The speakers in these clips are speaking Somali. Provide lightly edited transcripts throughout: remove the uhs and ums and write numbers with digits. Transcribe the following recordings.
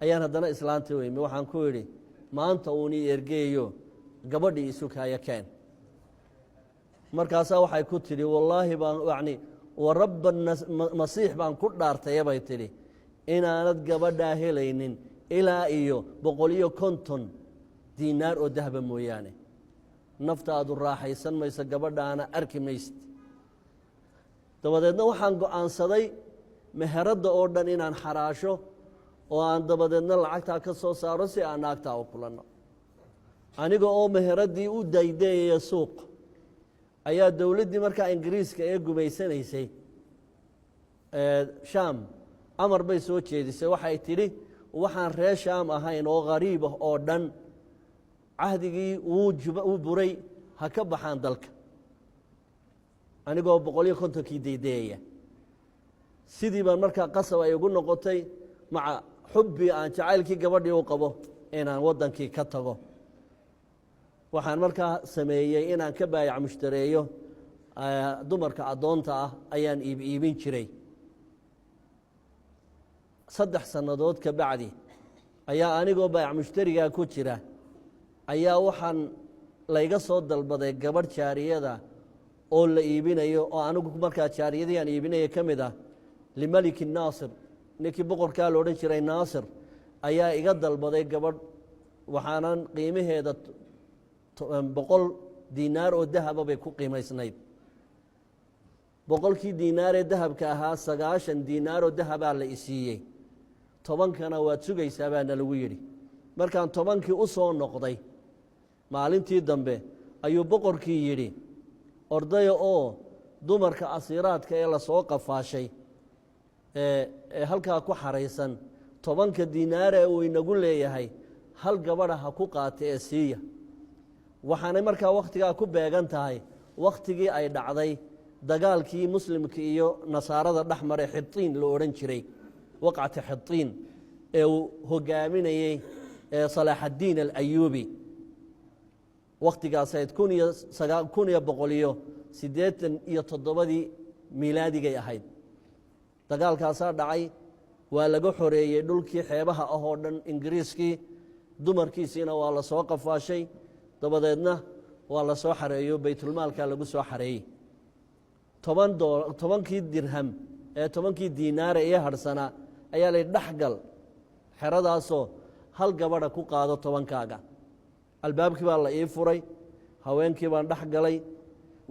ayaan haddana islaantii weyme waxaan ku idhi maanta uuni ergeeyo gabadhii isu kaaya keen markaasaa waxay ku tidhi wallaahi baan yacni warabba masiix baan ku dhaartaya bay tidhi inaanad gabadhaa helaynin ilaa iyo 150 diinaar oo dahaba mooyaane naftaadu raaxaysan mayso gabadhaana arki maysid dabadeedna waxaan go'aansaday meheradda oo dhan inaan xaraasho oo aan dabadeedna lacagtaa ka soo saaro si aan naagtaa u kulanno aniga oo meheraddii u daydeeyaya suuq ayaa dowladdii markaa ingiriiska ee gumaysanaysay shaam amar bay soo jeedisay waxay tidhi waxaan reer shaam ahayn oo khariib ah oo dhan cahdigii wuu buray ha ka baxaan dalka anigoo 150kii daydeeyaya sidii baan markaa qasab ay ugu noqotay maca xubbii aan jacaylkii gabadhii u qabo inaan waddankii ka tago waxaan markaa sameeyey inaan ka baayac mushtareeyo dumarka addoonta ah ayaan iibin jiray 3 sannadood ka bacdi ayaa anigoo baayac mushtarigaa ku jira ayaa waxaan layga soo dalbaday gabadh jaariyada oo la iibinayo oo anigu markaa jaariyadii aan iibinaya ka mid ah limaliki naasir ninkii boqorkaa la odhan jiray naasir ayaa iga dalbaday gabadh waxaanan qiimaheeda 100 diinaar oo dahaba bay ku qiimaysnayd 100kii diinaar ee dahabka ahaa 90 diinaar oo dahabaa la isiiyey 10kana waad sugaysaa baana lagu yidhi markaan 10kii u soo noqday maalintii dambe ayuu boqorkii yidhi ordaya oo dumarka asiiraadka ee lasoo qafaashay ee halkaa ku xaraysan 10ka diinaare uu inagu leeyahay hal gabadha ha ku qaata ee siiya waxaanay markaa wakhtigaa ku beegan tahay wakhtigii ay dhacday dagaalkii muslimka iyo nasaarada dhex maray xitiin la odhan jiray waqcata xitiin ee uu hogaaminayey salaaxaddiin alayuubi wakhtigaasayd 1987 miilaadigay ahayd dagaalkaasaa dhacay waa laga xoreeyey dhulkii xeebaha ah oo dhan ingiriiskii dumarkiisiina waa la soo qafaashay dabadeedna waa la soo xareeyo baytulmaalkaa lagu soo xareeyey 10kii dirham ee 10kii diinaare ee harhsanaa ayaa lay dhexgal xeradaasoo hal gabadha ku qaado 10kaaga albaabkii baa la ii furay haweenkii baan dhex galay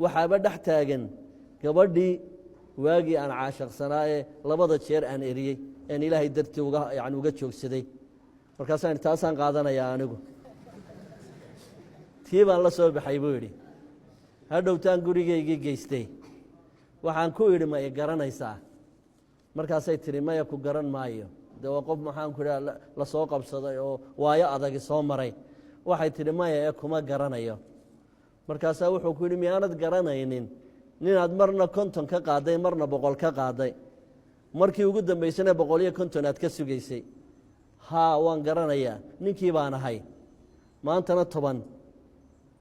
waxaaba dhex taagan gabadhii waagii aan caashaqsanaa ee 2 jeer aan eriyey een ilaahay dartii uga joogsaday markaasaan taasaan qaadanayaa anigu tii baan la soo baxay buu yidhi hadhowtaan gurigaygii geystay waxaan ku idhi ma i garanaysaa markaasay tidhi maya ku garan maayo dee waa qof maxaan ku idhaha la soo qabsaday oo waayo adagi soo maray waxay tidhi maya ee kuma garanayo markaasaa wuxuu ku yidhi miyaanad garanaynin ninaad marna 50 ka qaaday marna 100 ka qaaday markii ugu dambaysana 150 aad ka sugaysay haa waan garanayaa ninkii baan ahay maantana 10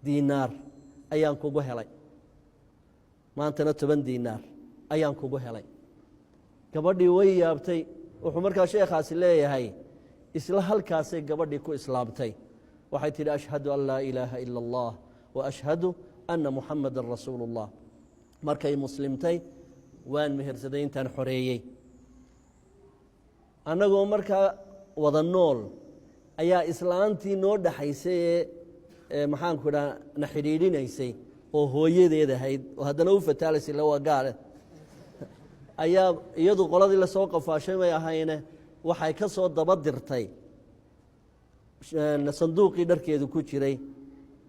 diinaar ayaan kugu helay maantana 10 diinaar ayaan kugu helay gabadhii way yaabtay wuxuu markaa sheekhaasi leeyahay isla halkaasay gabadhii ku islaamtay waxay tidhi ashhadu an laa ilaaha ila allah wa ashhadu anna muxamadan rasuulu اllah markay muslimtay waan mehersaday intaan xoreeyey annagoo markaa wada nool ayaa islaantii noo dhaxaysay ee maxaanku idhaha na xidhiidhinaysay oo hooyadeed ahayd oo haddana u fataalaysay la waa gaale ayaa iyadu qoladii lasoo qafaashay may ahayne waxay ka soo daba dirtay sanduuqii dharkeedu ku jiray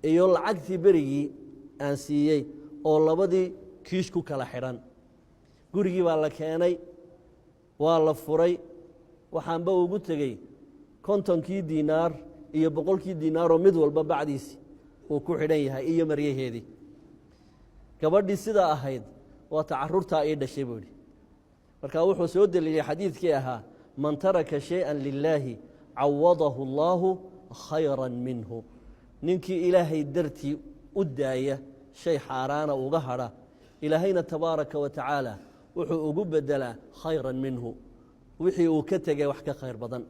iyo lacagtii berigii aan siiyey oo 2dii kiish ku kala xidhan gurigii baa la keenay waa la furay waxaanba ugu tegey 50kii diinaar iyo 100kii diinaaroo mid walba bacdiisi uu ku xidhan yahay iyo maryaheedii gabadhii sidaa ahayd waa tacarurtaa ii dhashay buu idhi markaa wuxuu soo deliiliyey xadiidkii ahaa man taraka shay-an lilaahi cawadahu allaahu khayra minhu ninkii ilaahay dartii u daaya shay xaaraana uga hadha ilaahayna tabaaraka wa tacaala wuxuu ugu bedelaa khayra minhu wixii uu ka tegay wax ka khayr badan